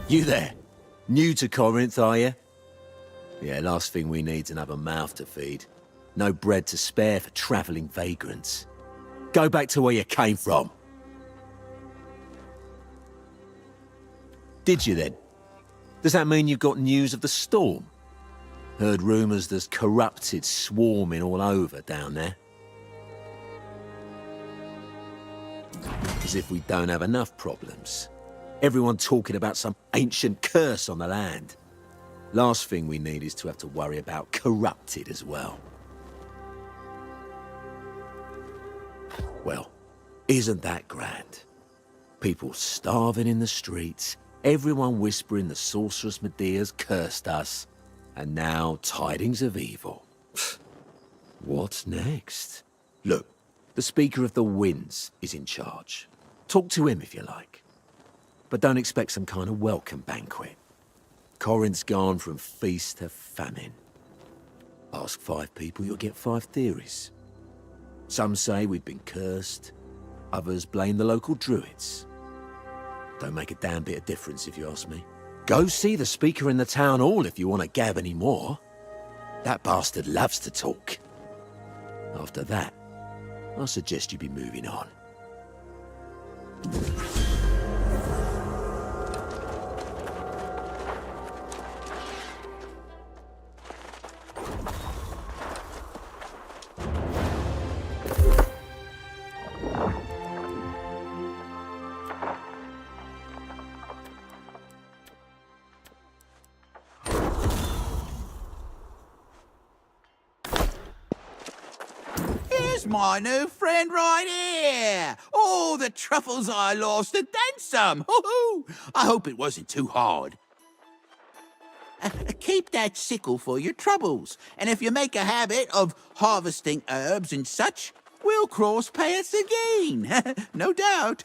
You there? New to Corinth, are you? Yeah, last thing we need's another mouth to feed. No bread to spare for travelling vagrants. Go back to where you came from. Did you then? Does that mean you've got news of the storm? Heard rumours there's corrupted swarming all over down there. As if we don't have enough problems. Everyone talking about some ancient curse on the land. Last thing we need is to have to worry about corrupted as well. Well, isn't that grand? People starving in the streets, everyone whispering the sorceress Medea's cursed us, and now tidings of evil. What's next? Look, the Speaker of the Winds is in charge. Talk to him if you like. But don't expect some kind of welcome banquet. Corinth's gone from feast to famine. Ask 5 people, you'll get 5 theories. Some say we've been cursed. Others blame the local druids. Don't make a damn bit of difference if you ask me. Go see the Speaker in the town hall if you want to gab any more. That bastard loves to talk. After that, I suggest you be moving on. My new friend right here! Oh, the truffles I lost and then some! Hoo-hoo! I hope it wasn't too hard. Keep that sickle for your troubles, and if you make a habit of harvesting herbs and such, we'll cross paths again. No doubt.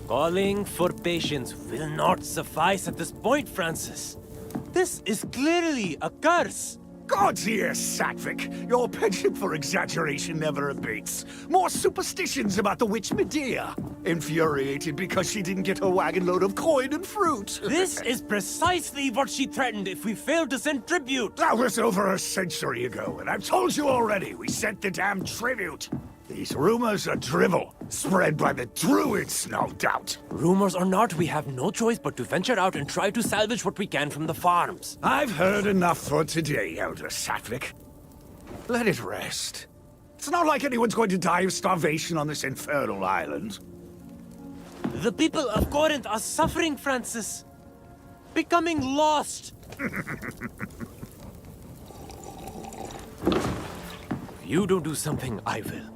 Calling for patience will not suffice at this point, Francis. This is clearly a curse. God's ear, Satvik. Your penchant for exaggeration never abates. More superstitions about the witch Medea. Infuriated because she didn't get her wagon load of coin and fruit. This is precisely what she threatened if we failed to send tribute. That was over a century ago, and I've told you already, we sent the damn tribute. These rumors are drivel, spread by the druids, no doubt. Rumors or not, we have no choice but to venture out and try to salvage what we can from the farms. I've heard enough for today, Elder Satvik. Let it rest. It's not like anyone's going to die of starvation on this infernal island. The people of Corinth are suffering, Francis. Becoming lost. If you don't do something, I will.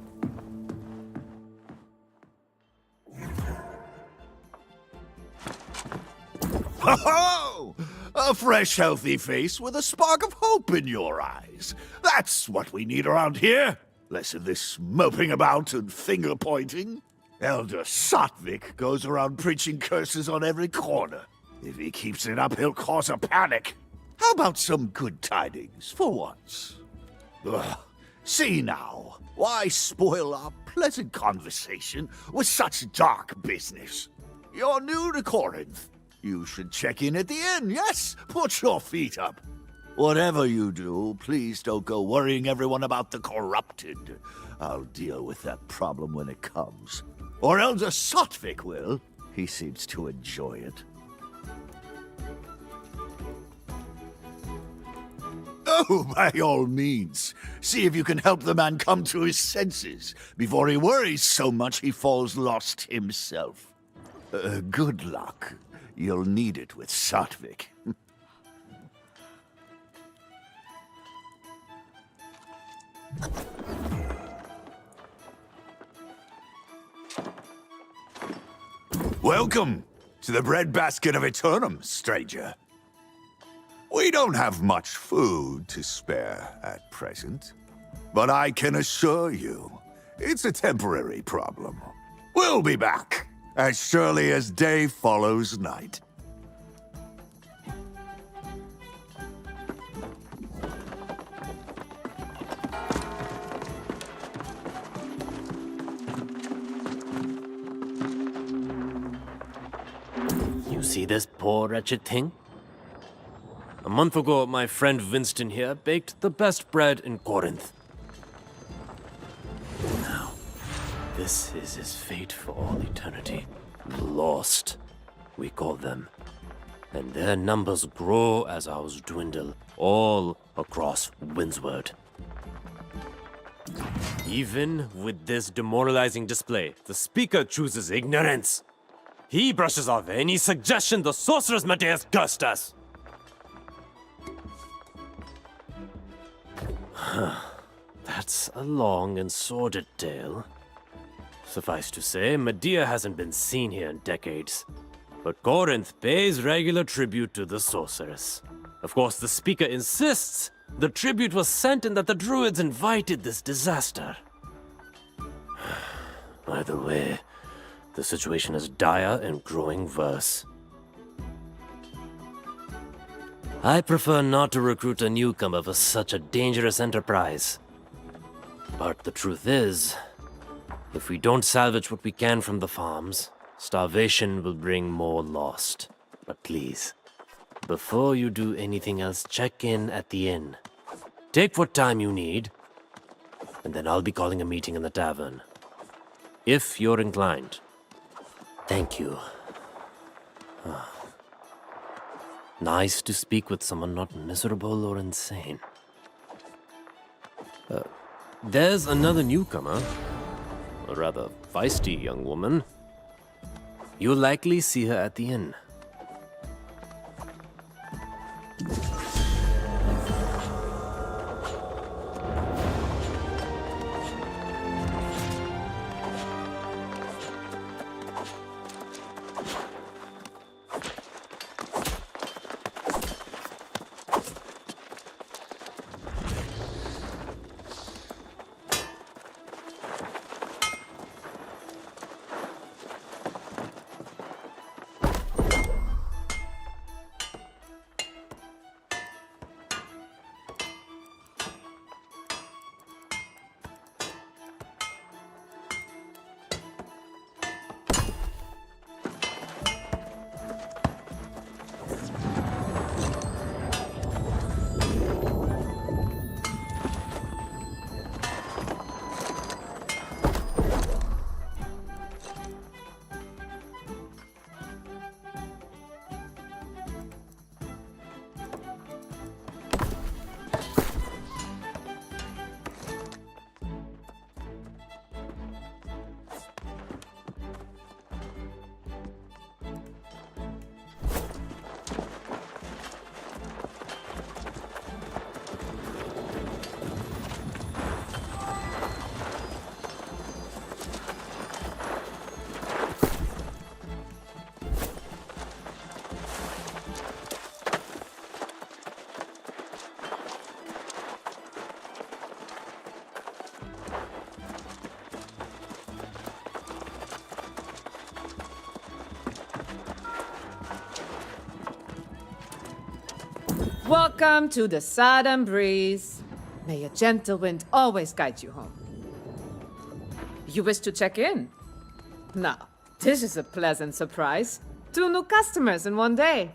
Ho-ho! A fresh, healthy face with a spark of hope in your eyes. That's what we need around here. Less of this moping about and finger-pointing. Elder Satvik goes around preaching curses on every corner. If he keeps it up, he'll cause a panic. How about some good tidings, for once? Ugh. See now, why spoil our pleasant conversation with such dark business? You're new to Corinth. You should check in at the inn, yes? Put your feet up. Whatever you do, please don't go worrying everyone about the corrupted. I'll deal with that problem when it comes. Or Elder Satvik will. He seems to enjoy it. Oh, by all means. See if you can help the man come to his senses before he worries so much he falls lost himself. Good luck. You'll need it with Satvik. Welcome to the breadbasket of Aeternum, stranger. We don't have much food to spare at present, but I can assure you, it's a temporary problem. We'll be back, as surely as day follows night. You see this poor wretched thing? A month ago, my friend Winston here baked the best bread in Corinth. Now, this is his fate for all eternity. Lost, we call them. And their numbers grow as ours dwindle, all across Windsward. Even with this demoralizing display, the speaker chooses ignorance. He brushes off any suggestion the sorceress Mateus cursed us. That's a long and sordid tale. Suffice to say, Medea hasn't been seen here in decades. But Corinth pays regular tribute to the sorceress. Of course, the speaker insists the tribute was sent and that the druids invited this disaster. Either way, the situation is dire and growing worse. I prefer not to recruit a newcomer for such a dangerous enterprise. But the truth is, if we don't salvage what we can from the farms, starvation will bring more lost. But please, before you do anything else, check in at the inn. Take what time you need, and then I'll be calling a meeting in the tavern. If you're inclined. Thank you. Nice to speak with someone not miserable or insane. There's another newcomer. A rather feisty young woman. You'll likely see her at the inn. Welcome to the Southern Breeze. May a gentle wind always guide you home. You wish to check in? Now, this is a pleasant surprise. 2 new customers in one day.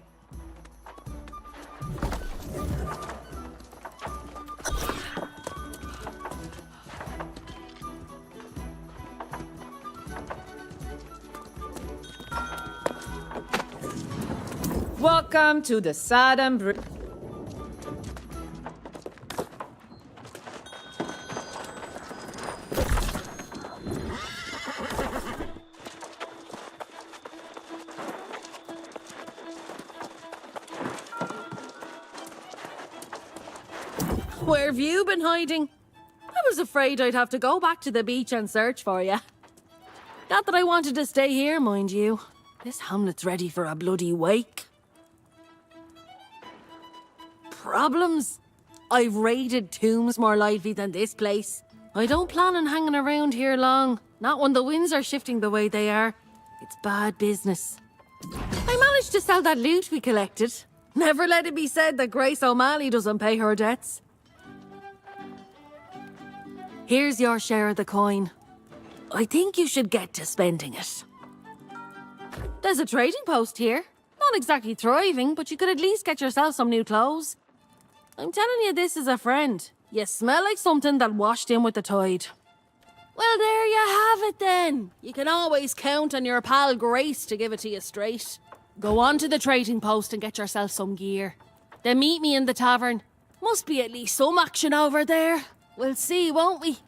Welcome to the Southern Breeze. Where have you been hiding? I was was afraid I'd have to go back to the beach and search for you. Not that I wanted to stay here, mind you. This hamlet's ready for a bloody wake. Problems? I've raided tombs more lively than this place. I don't plan on hanging around here long. Not when the winds are shifting the way they are. It's bad business. I managed to sell that loot we collected. Never let it be said that Grace O'Malley doesn't pay her debts. Here's your share of the coin. I think you should get to spending it. There's a trading post here. Not exactly thriving, but you could at least get yourself some new clothes. I'm telling you this as a friend. You smell like something that washed in with the tide. Well, there you have it then. You can always count on your pal Grace to give it to you straight. Go on to the trading post and get yourself some gear. Then meet me in the tavern. Must be at least some action over there. We'll see, won't we?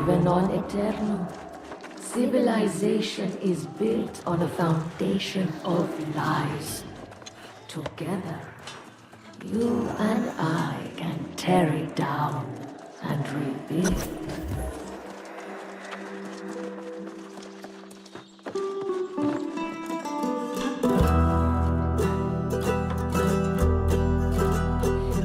Even on Aeternum, civilization is built on a foundation of lies. Together, you and I can tear it down and rebuild.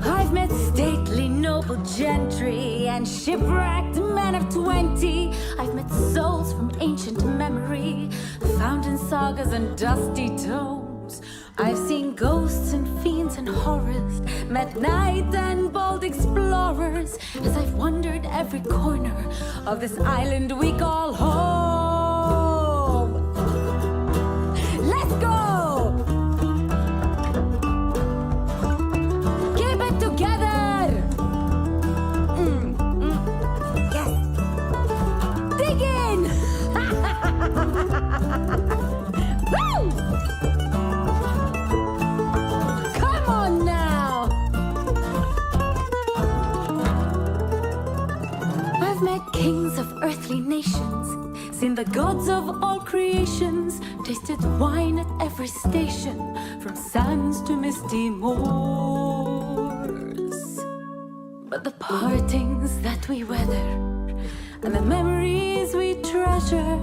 I've met stately noble gentry and shipwrecked men of 20. I've met souls from ancient memory, found in sagas and dusty tomes. I've seen ghosts and fiends and horrors, met knights and bold explorers, as I've wandered every corner of this island we call home. Let's go! Keep it together! Yes! Dig in! Gods of all creations tasted wine at every station, from sands to misty moors. But the partings that we weather and the memories we treasure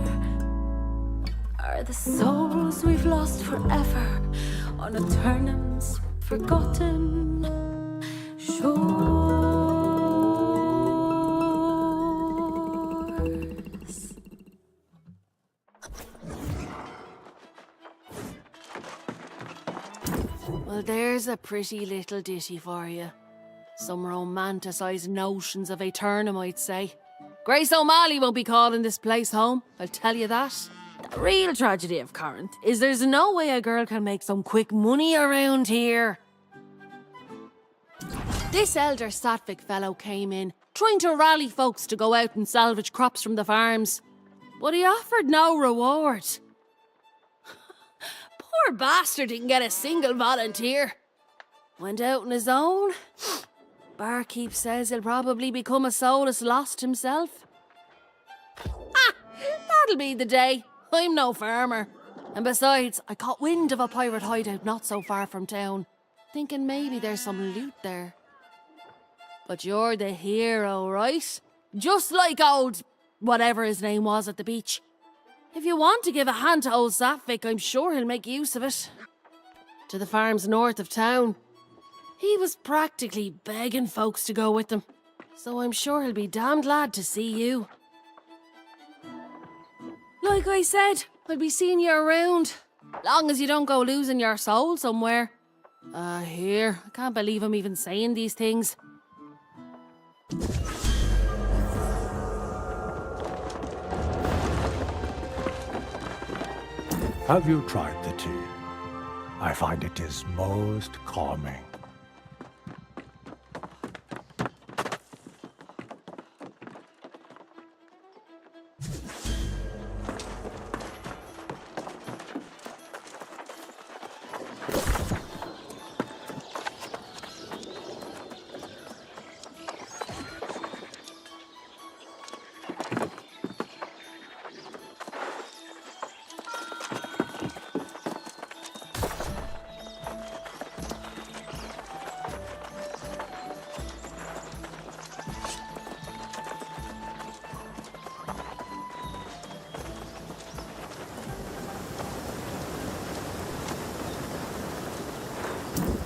are the souls we've lost forever on Aeternum's forgotten shores. Well, there's a pretty little ditty for you. Some romanticised notions of Aeternum, I'd say. Grace O'Malley won't be calling this place home, I'll tell you that. The real tragedy of Corinth is there's no way a girl can make some quick money around here. This elder Sattvic fellow came in, trying to rally folks to go out and salvage crops from the farms. But he offered no reward. Poor bastard didn't get a single volunteer. Went out on his own. Barkeep says he'll probably become a soulless lost himself. Ah, that'll be the day. I'm no farmer. And besides, I caught wind of a pirate hideout not so far from town, thinking maybe there's some loot there. But you're the hero, right? Just like old whatever his name was at the beach. If you want to give a hand to old Sattvic, I'm sure he'll make use of it. To the farms north of town. He was practically begging folks to go with him, so I'm sure he'll be damn glad to see you. Like I said, I'll be seeing you around, long as you don't go losing your soul somewhere. Here, I can't believe I'm even saying these things. Have you tried the tea? I find it is most calming.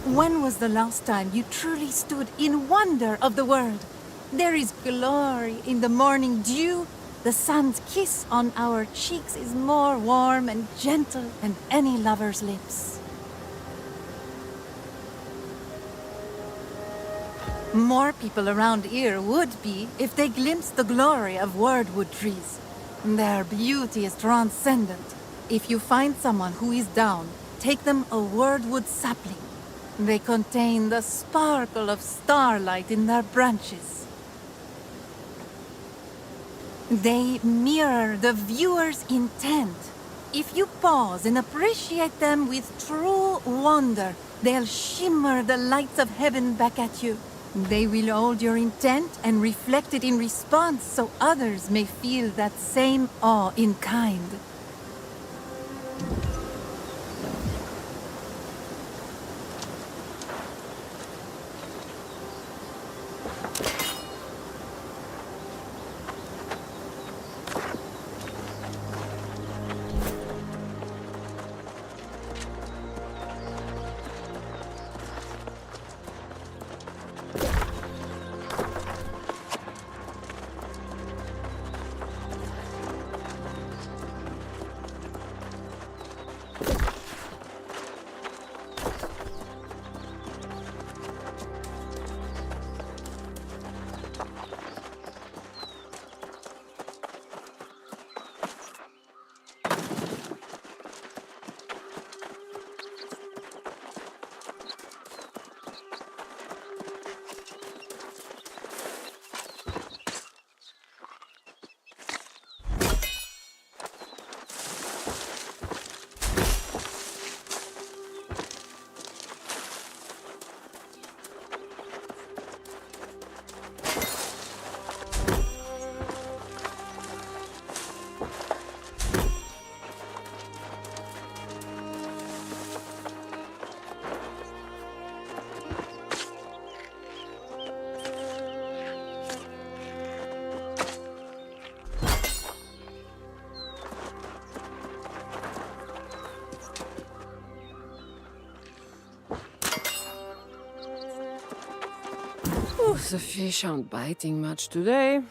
When was the last time you truly stood in wonder of the world? There is glory in the morning dew. The sun's kiss on our cheeks is more warm and gentle than any lover's lips. More people around here would be if they glimpsed the glory of wordwood trees. Their beauty is transcendent. If you find someone who is down, take them a wordwood sapling. They contain the sparkle of starlight in their branches. They mirror the viewer's intent. If you pause and appreciate them with true wonder, they'll shimmer the lights of heaven back at you. They will hold your intent and reflect it in response so others may feel that same awe in kind. Oh, the fish aren't biting much today.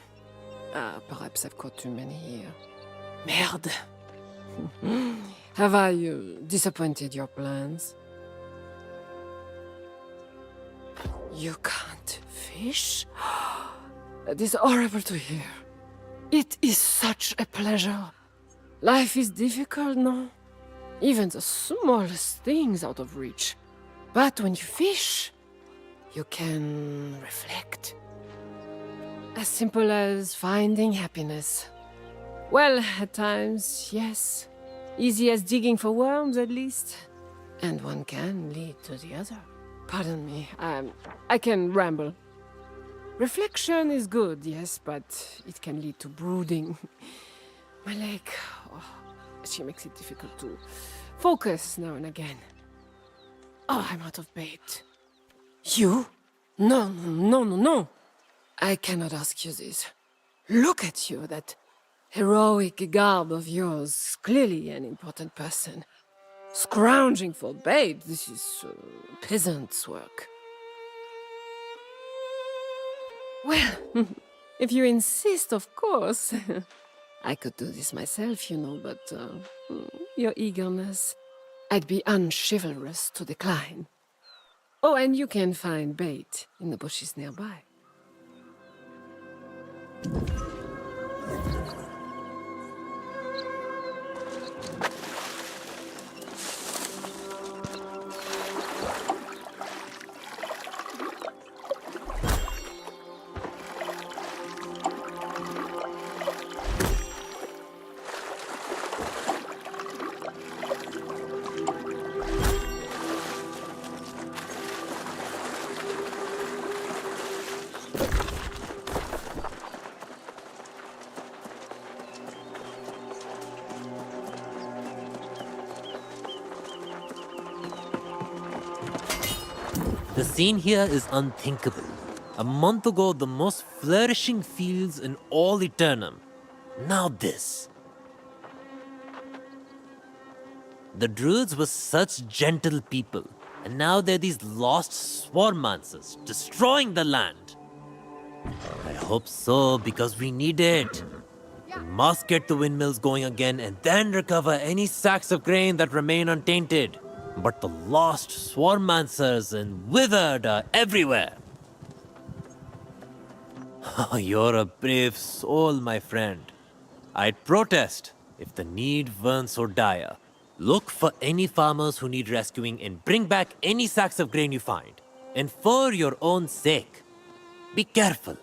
Perhaps I've caught too many here. Merde! Have I disappointed your plans? You can't fish? That is horrible to hear. It is such a pleasure. Life is difficult, no? Even the smallest things out of reach. But when you fish, you can reflect. As simple as finding happiness. Well, at times, yes. Easy as digging for worms, at least. And one can lead to the other. Pardon me, I can ramble. Reflection is good, yes, but it can lead to brooding. My leg, she makes it difficult to focus now and again. Oh, I'm out of bait. You? No. I cannot ask you this. Look at you, that heroic garb of yours, clearly an important person. Scrounging for bait, this is peasant's work. Well, if you insist, of course. I could do this myself, you know, but your eagerness, I'd be unchivalrous to decline. Oh, and you can find bait in the bushes nearby. The scene here is unthinkable. A month ago, the most flourishing fields in all Aeternum. Now this. The druids were such gentle people, and now they're these lost swarmancers, destroying the land. I hope so, because we need it. We must get the windmills going again and then recover any sacks of grain that remain untainted. But the lost swarmancers and withered are everywhere. You're a brave soul, my friend. I'd protest if the need weren't so dire. Look for any farmers who need rescuing and bring back any sacks of grain you find. And for your own sake, be careful.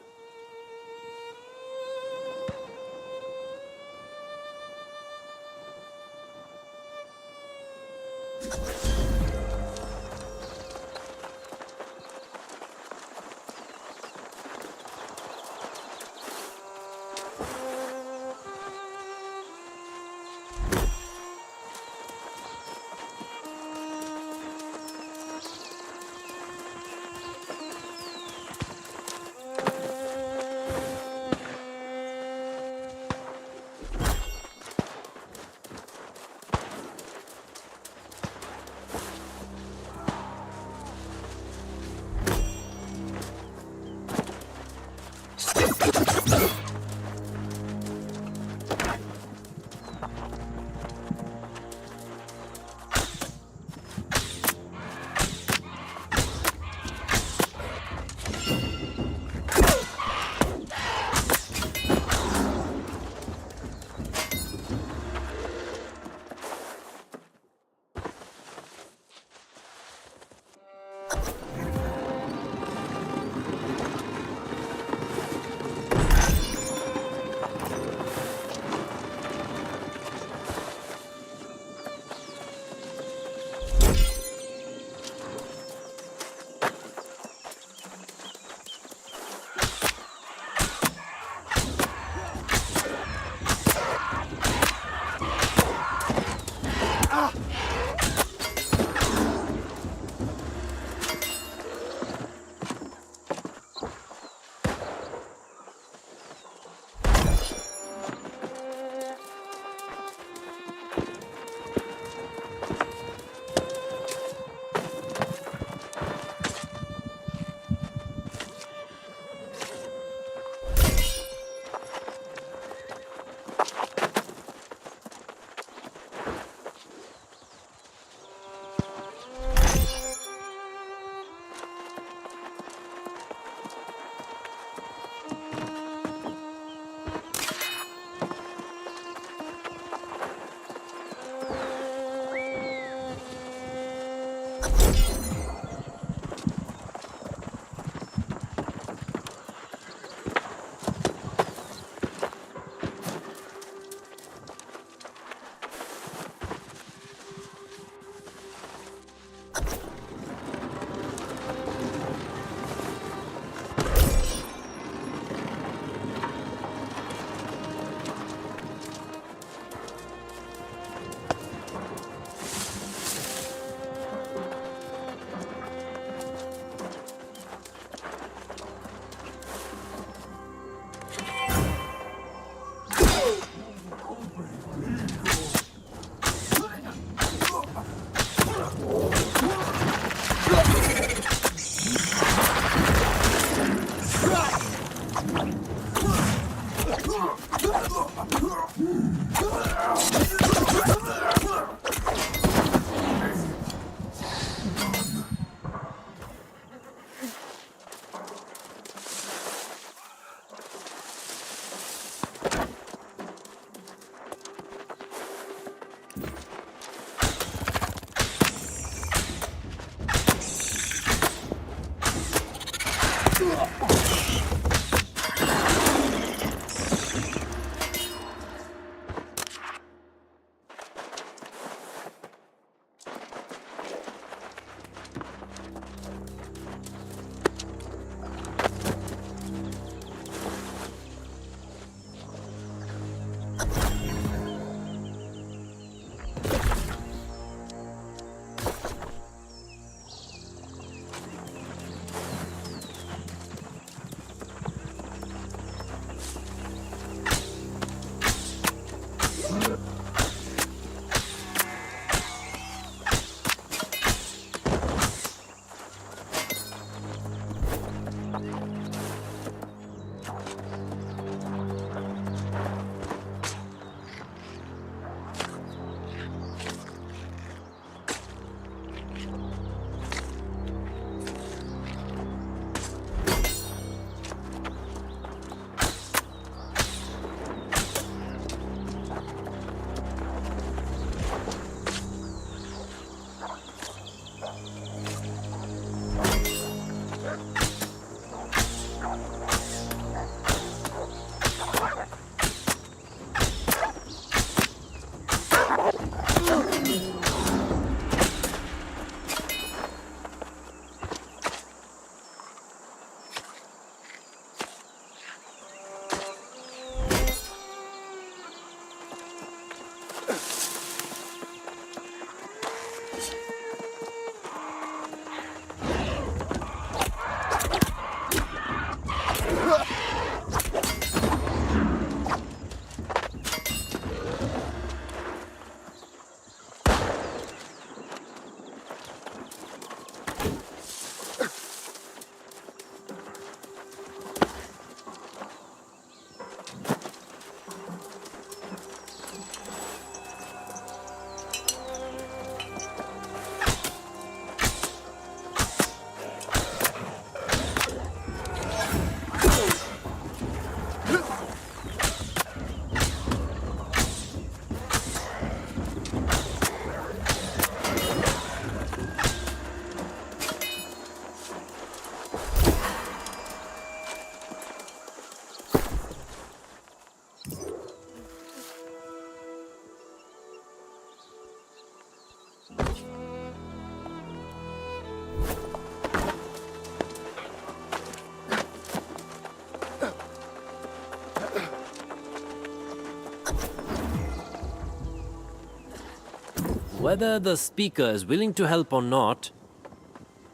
Whether the speaker is willing to help or not,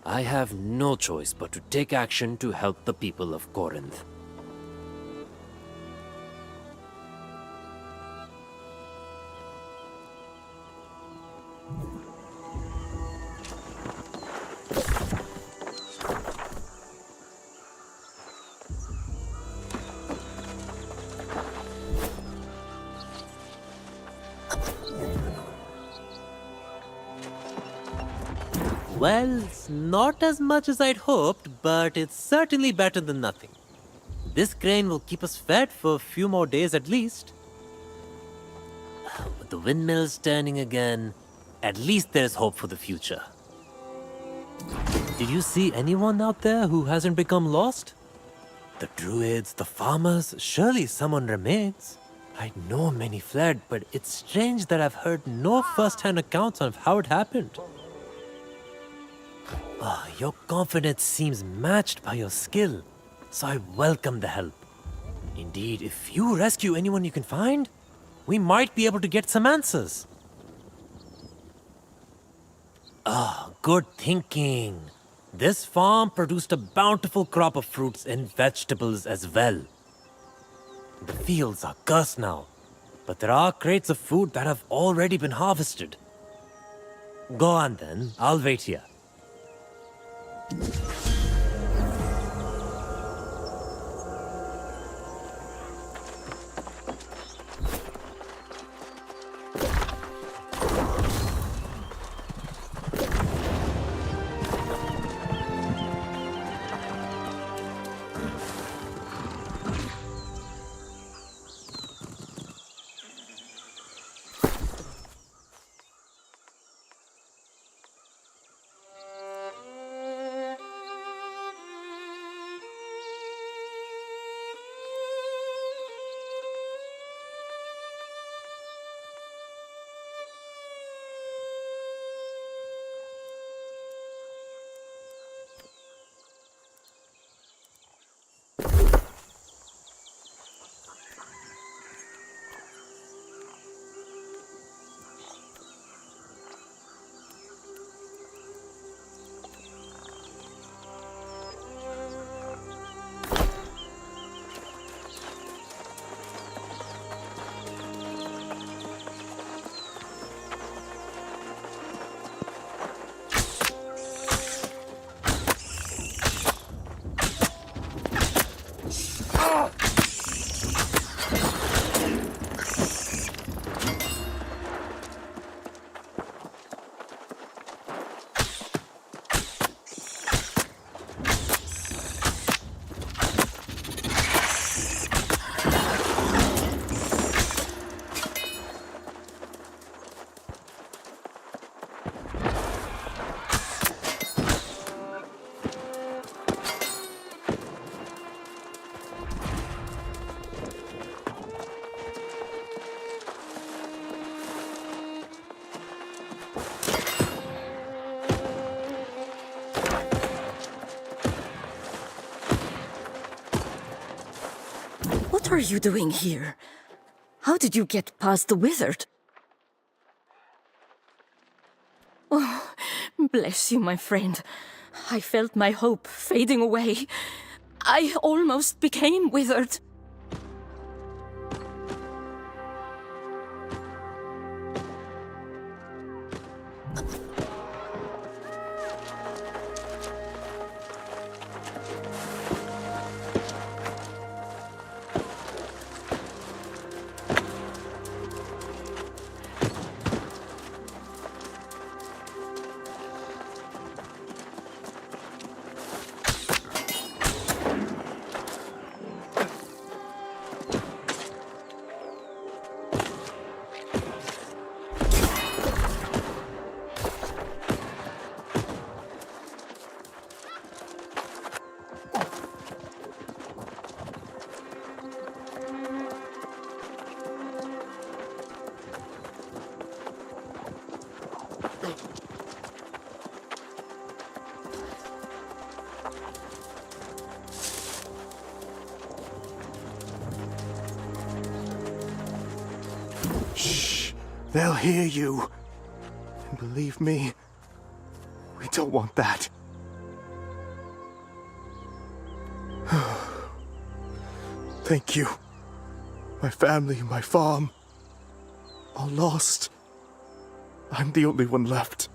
I have no choice but to take action to help the people of Corinth. Well, it's not as much as I'd hoped, but it's certainly better than nothing. This grain will keep us fed for a few more days at least. With the windmills turning again, at least there's hope for the future. Did you see anyone out there who hasn't become lost? The druids, the farmers, surely someone remains. I know many fled, but it's strange that I've heard no first-hand accounts of how it happened. Your confidence seems matched by your skill, so I welcome the help. Indeed, if you rescue anyone you can find, we might be able to get some answers. Good thinking. This farm produced a bountiful crop of fruits and vegetables as well. The fields are cursed now, but there are crates of food that have already been harvested. Go on then, I'll wait here. What are you doing here? How did you get past the wizard? Oh, bless you, my friend. I felt my hope fading away. I almost became withered. Shh! They'll hear you. And believe me, we don't want that. Thank you. My family, my farm, all lost. I'm the only one left.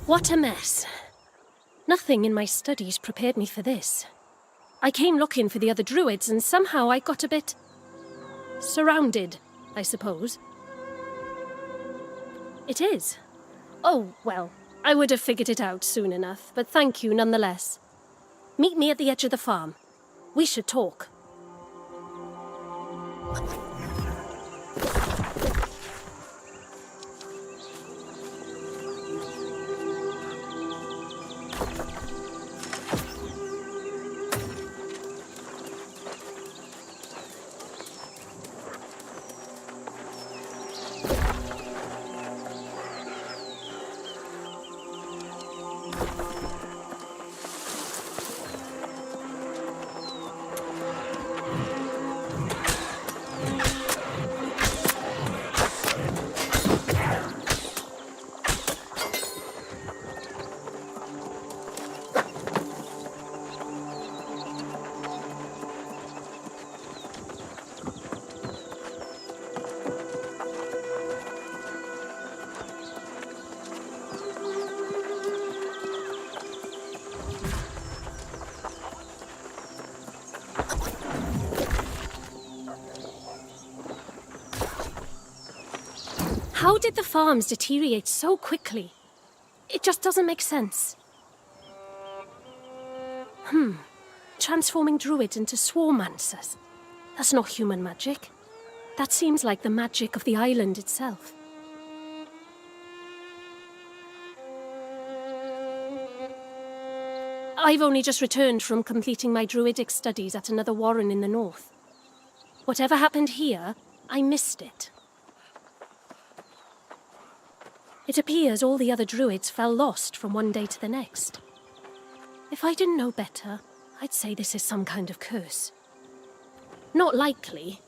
What a mess. Nothing in my studies prepared me for this. I came looking for the other druids and somehow I got a bit... surrounded, I suppose. It is. Oh, well, I would have figured it out soon enough, but thank you nonetheless. Meet me at the edge of the farm. We should talk. How did the farms deteriorate so quickly? It just doesn't make sense. Transforming druids into swarmancers. That's not human magic. That seems like the magic of the island itself. I've only just returned from completing my druidic studies at another warren in the north. Whatever happened here, I missed it. It appears all the other druids fell lost from one day to the next. If I didn't know better, I'd say this is some kind of curse. Not likely.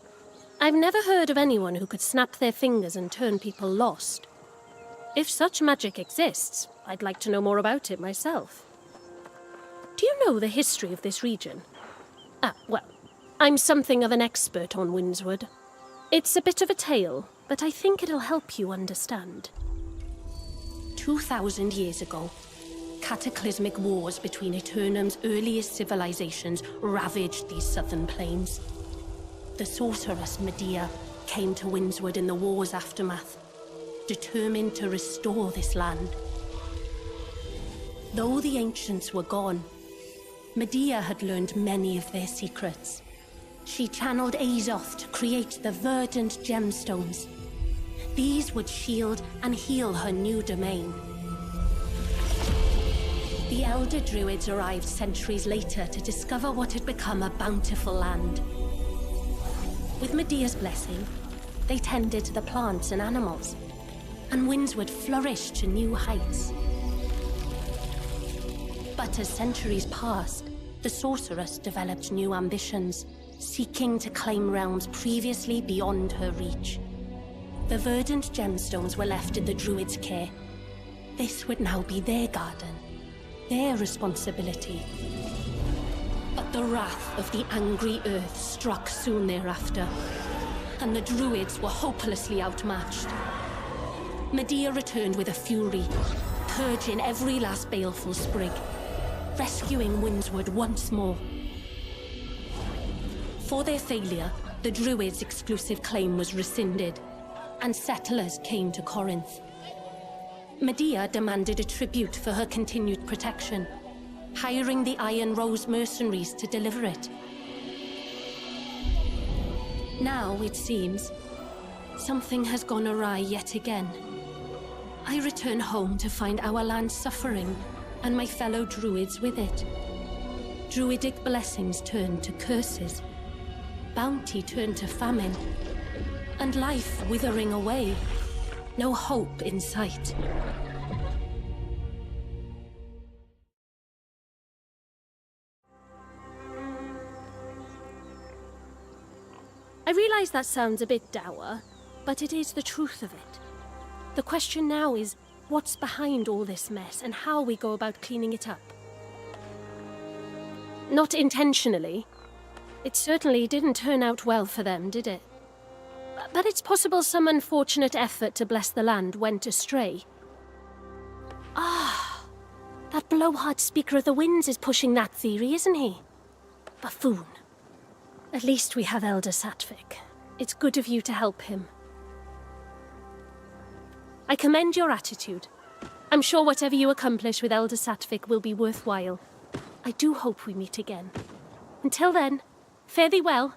I've never heard of anyone who could snap their fingers and turn people lost. If such magic exists, I'd like to know more about it myself. Do you know the history of this region? Well, I'm something of an expert on Windswood. It's a bit of a tale, but I think it'll help you understand. 2,000 years ago, cataclysmic wars between Aeternum's earliest civilizations ravaged these southern plains. The sorceress Medea came to Windswood in the war's aftermath, determined to restore this land. Though the ancients were gone, Medea had learned many of their secrets. She channeled Azoth to create the verdant gemstones. These would shield and heal her new domain. The elder druids arrived centuries later to discover what had become a bountiful land. With Medea's blessing, they tended to the plants and animals, and Windswood flourished to new heights. But as centuries passed, the sorceress developed new ambitions, seeking to claim realms previously beyond her reach. The verdant gemstones were left in the druids' care. This would now be their garden, their responsibility. But the wrath of the angry earth struck soon thereafter, and the druids were hopelessly outmatched. Medea returned with a fury, purging every last baleful sprig, rescuing Windswood once more. For their failure, the druids' exclusive claim was rescinded, and settlers came to Corinth. Medea demanded a tribute for her continued protection, hiring the Iron Rose mercenaries to deliver it. Now, it seems, something has gone awry yet again. I return home to find our land suffering, and my fellow druids with it. Druidic blessings turned to curses, bounty turned to famine, and life withering away. No hope in sight. I realize that sounds a bit dour, but it is the truth of it. The question now is, what's behind all this mess and how we go about cleaning it up? Not intentionally. It certainly didn't turn out well for them, did it? But it's possible some unfortunate effort to bless the land went astray. That blowhard speaker of the winds is pushing that theory, isn't he? Buffoon. At least we have Elder Satvik. It's good of you to help him. I commend your attitude. I'm sure whatever you accomplish with Elder Satvik will be worthwhile. I do hope we meet again. Until then, fare thee well.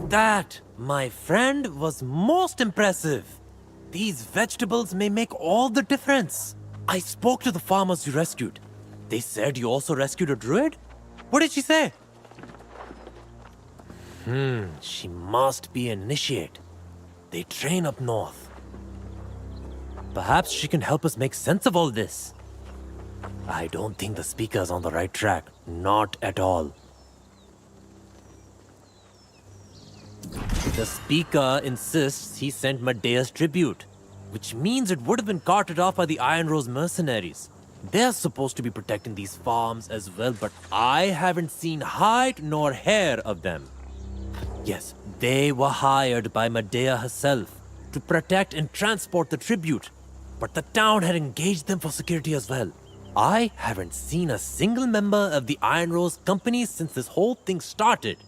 That, my friend, was most impressive. These vegetables may make all the difference. I spoke to the farmers you rescued. They said you also rescued a druid? What did she say? She must be an initiate. They train up north. Perhaps she can help us make sense of all this. I don't think the speaker's on the right track. Not at all. The speaker insists he sent Medea's tribute, which means it would have been carted off by the Iron Rose mercenaries. They're supposed to be protecting these farms as well, but I haven't seen hide nor hair of them. Yes, they were hired by Medea herself to protect and transport the tribute, but the town had engaged them for security as well. I haven't seen a single member of the Iron Rose company since this whole thing started.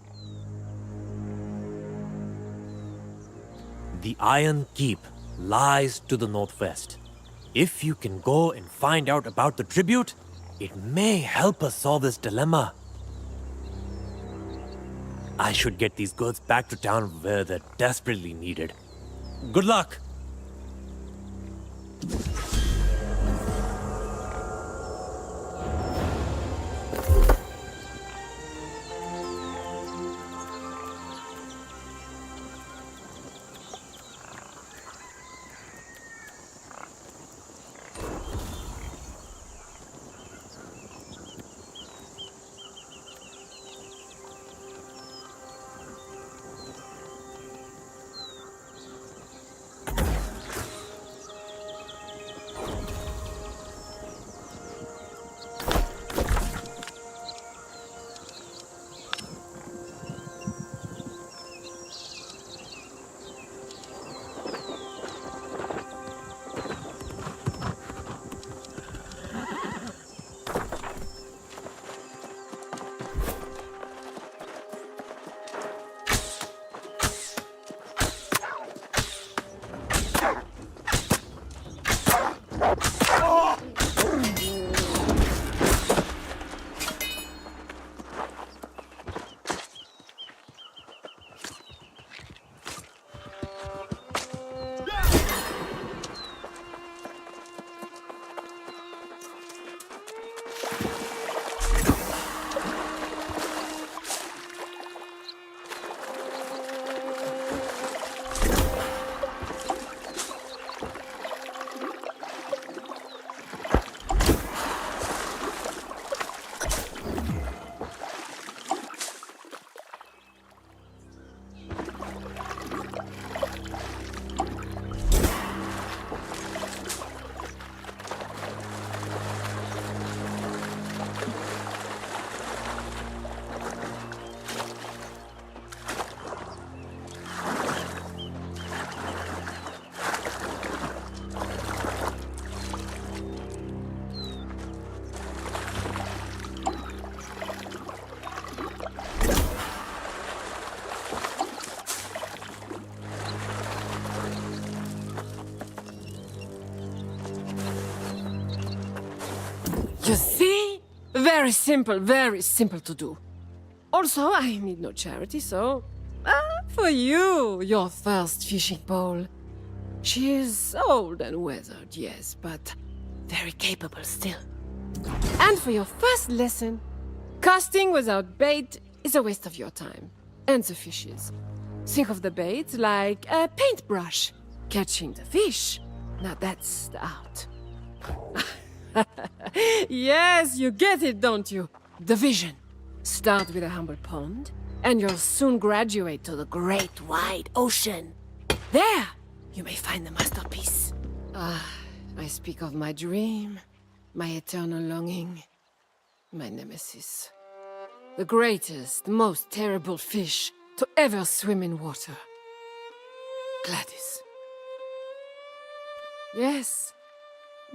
The Iron Keep lies to the northwest. If you can go and find out about the tribute, it may help us solve this dilemma. I should get these goods back to town where they're desperately needed. Good luck! You see? Very simple to do. Also, I need no charity, so... for you, your first fishing pole. She is old and weathered, yes, but very capable still. And for your first lesson, casting without bait is a waste of your time. And the fishes. Think of the bait like a paintbrush. Catching the fish. Now that's the art. Yes, you get it, don't you? The vision. Start with a humble pond, and you'll soon graduate to the great wide ocean. There, you may find the masterpiece. I speak of my dream, my eternal longing, my nemesis. The greatest, most terrible fish to ever swim in water. Gladys. Yes,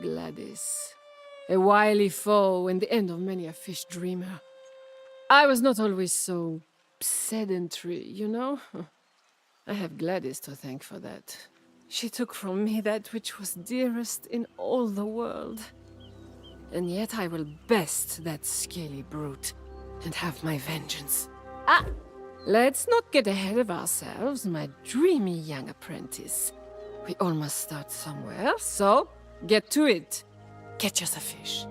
Gladys. A wily foe and the end of many a fish dreamer. I was not always so sedentary, you know? I have Gladys to thank for that. She took from me that which was dearest in all the world. And yet I will best that scaly brute and have my vengeance. Let's not get ahead of ourselves, my dreamy young apprentice. We all must start somewhere, so get to it. Catch us a fish.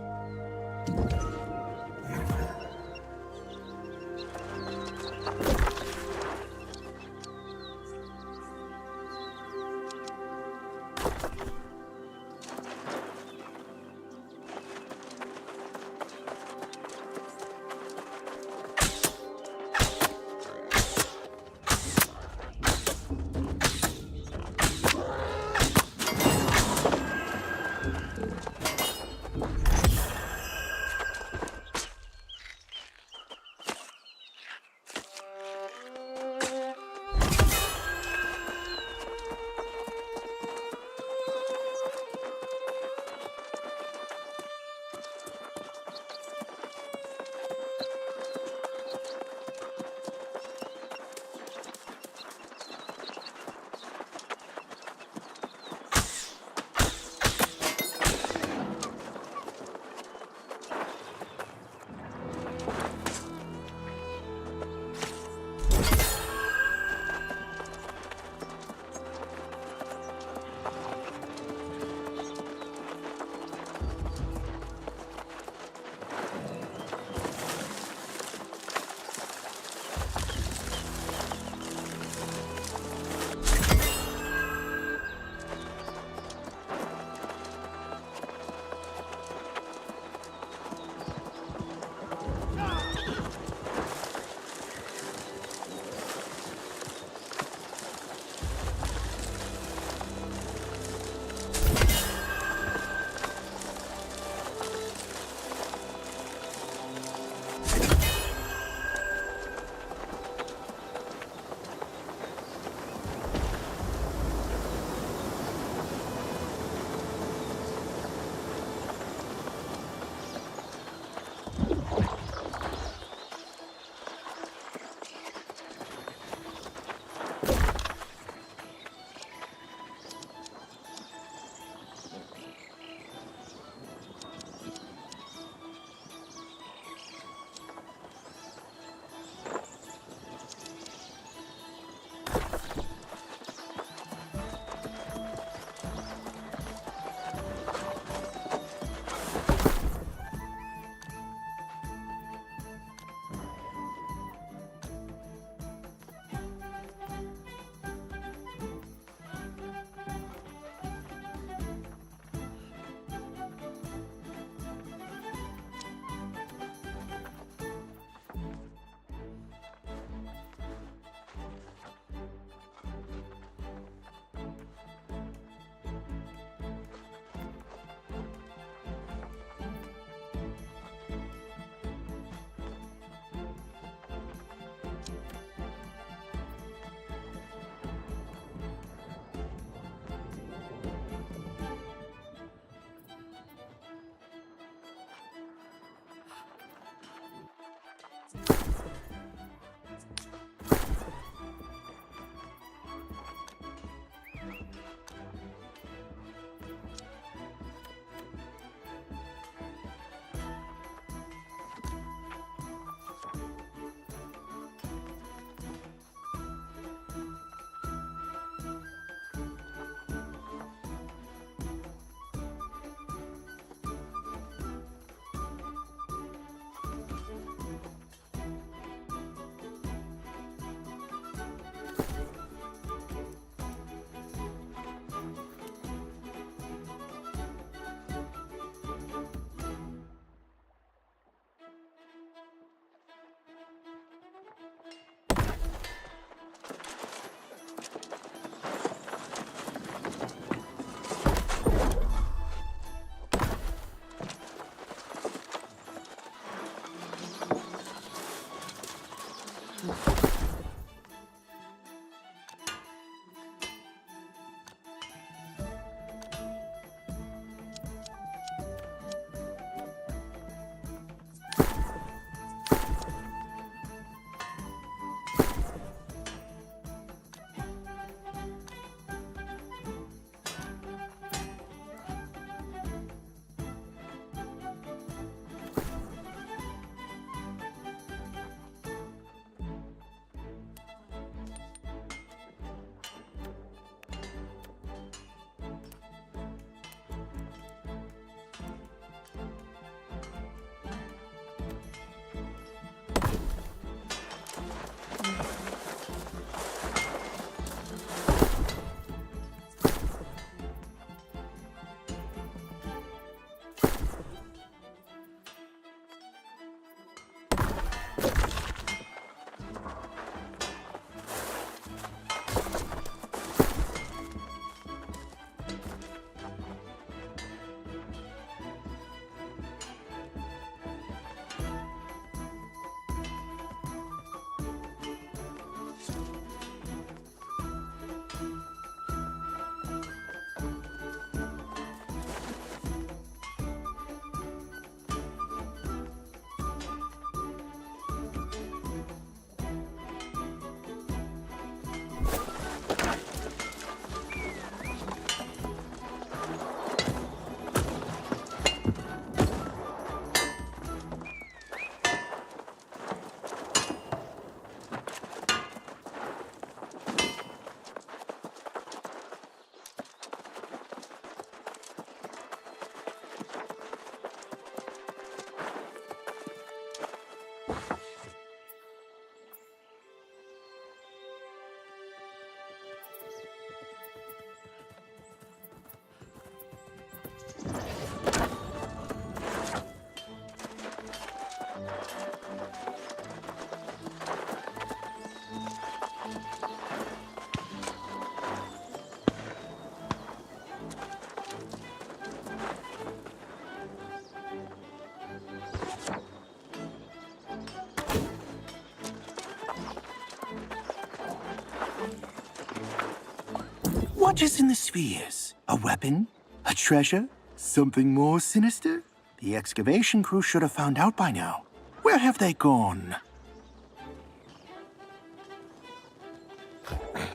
What is in the spheres? A weapon? A treasure? Something more sinister? The excavation crew should have found out by now. Where have they gone?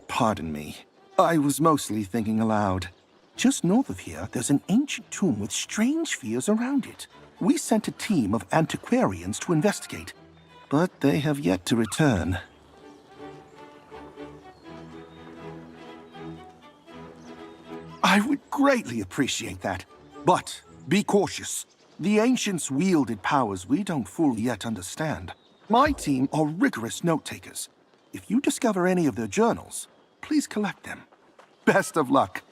Pardon me. I was mostly thinking aloud. Just north of here, there's an ancient tomb with strange fears around it. We sent a team of antiquarians to investigate, but they have yet to return. I would greatly appreciate that, but be cautious. The ancients wielded powers we don't fully yet understand. My team are rigorous note-takers. If you discover any of their journals, please collect them. Best of luck.